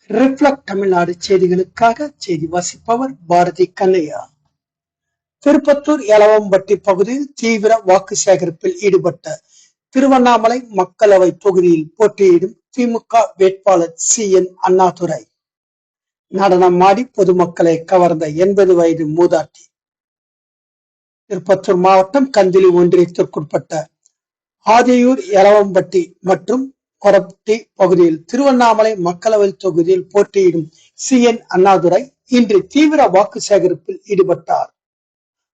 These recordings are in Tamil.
ரிஃப்ளெக்ட் தமிழ்நாடு செய்திகளுக்காக செய்தி வாசிப்பவர் பாரதி கண்ணையா. திருப்பத்தூர் எலவம்பட்டி பகுதியில் தீவிர வாக்கு சேகரிப்பில் ஈடுபட்ட திருவண்ணாமலை மக்களவை தொகுதியில் போட்டியிடும் திமுக வேட்பாளர் CN அண்ணாதுரை நடனமாடி பொதுமக்களை கவர்ந்த 80 வயது மூதாட்டி. திருப்பத்தூர் மாவட்டம் கந்திலி ஒன்றியத்திற்குட்பட்ட ஆதியூர் எலவம்பட்டி மற்றும் கொரப்பட்டி பகுதியில் திருவண்ணாமலை மக்களவை தொகுதியில் போட்டியிடும் CN அண்ணாதுரை இன்று தீவிர வாக்கு சேகரிப்பில் ஈடுபட்டார்.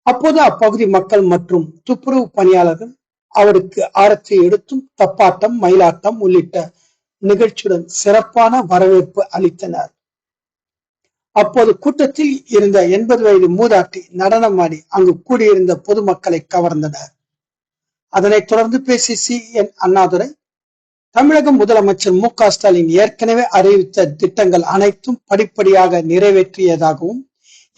அப்போது அப்பகுதி மக்கள் மற்றும் துப்புரவு பணியாளர்கள் அவருக்கு ஆரத்தி எடுத்தும் தப்பாட்டம், மயிலாட்டம் உள்ளிட்ட நிகழ்ச்சியுடன் சிறப்பான வரவேற்பு அளித்தனர். அப்போது கூட்டத்தில் இருந்த 80 வயது மூதாட்டி நடனமாடி அங்கு கூடியிருந்த பொதுமக்களை கவர்ந்தனர். அதனைத் தொடர்ந்து பேசிய CN அண்ணாதுரை, தமிழக முதலமைச்சர் MK ஸ்டாலின் ஏற்கனவே அறிவித்த திட்டங்கள் அனைத்தும் படிப்படியாக நிறைவேற்றியதாகவும்,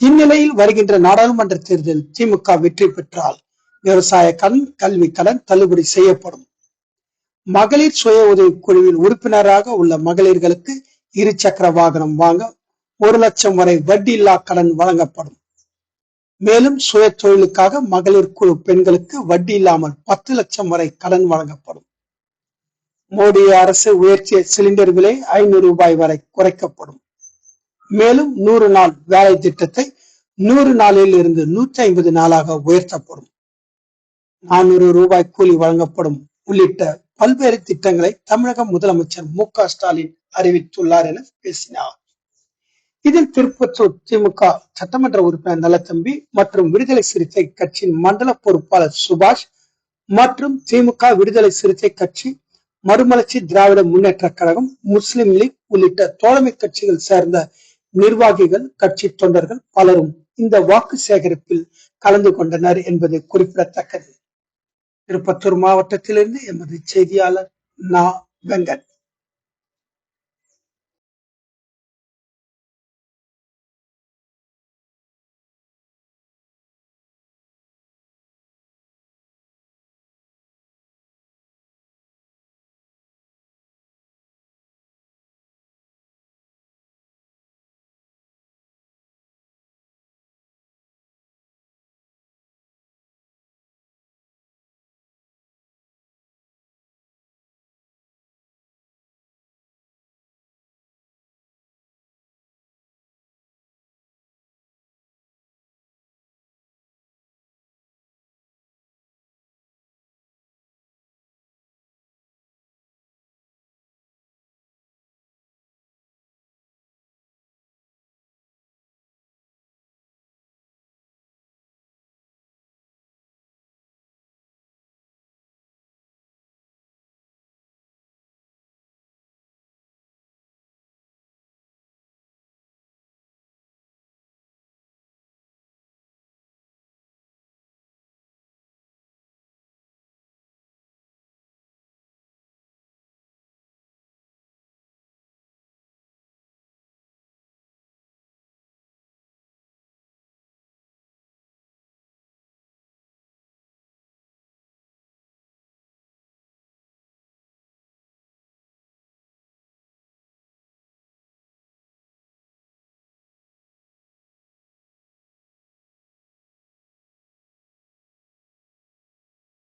இந்நிலையில் வருகின்ற நாடாளுமன்ற தேர்தலில் திமுக வெற்றி பெற்றால் விவசாய கடன், கல்வி கடன் தள்ளுபடி செய்யப்படும். மகளிர் சுய உதவி குழுவில் உறுப்பினராக உள்ள மகளிர்களுக்கு 2 சக்கர வாகனம் வாங்க 1 லட்சம் வரை வட்டியில்லா கடன் வழங்கப்படும். மேலும் சுய தொழிலுக்காக மகளிர் குழு பெண்களுக்கு வட்டி இல்லாமல் 10 லட்சம் வரை கடன் வழங்கப்படும். மோடி அரசு உயர்த்திய சிலிண்டர் விலை 500 ரூபாய் வரை குறைக்கப்படும். மேலும் 100 நாள் வேலை திட்டத்தை 100 நாளில் இருந்து 150 நாளாக உயர்த்தப்படும். 400 ரூபாய் கூலி வழங்கப்படும் உள்ளிட்ட பல்வேறு திட்டங்களை தமிழக முதலமைச்சர் MK ஸ்டாலின் அறிவித்துள்ளார் என பேசினார். இதில் திருப்பத்தூர் திமுக சட்டமன்ற உறுப்பினர் நலத்தம்பி மற்றும் விடுதலை சிறுத்தை கட்சியின் மண்டல பொறுப்பாளர் சுபாஷ் மற்றும் திமுக விடுதலை சிறுத்தை கட்சி, மறுமலர்ச்சி திராவிட முன்னேற்ற கழகம், முஸ்லிம் லீக் உள்ளிட்ட தோழமை கட்சிகள் சேர்ந்த நிர்வாகிகள், கட்சி தொண்டர்கள் பலரும் இந்த வாக்கு சேகரிப்பில் கலந்து கொண்டனர் என்பது குறிப்பிடத்தக்கது. திருப்பத்தூர் மாவட்டத்திலிருந்து எமது செய்தியாளர் நா. வெங்கட்.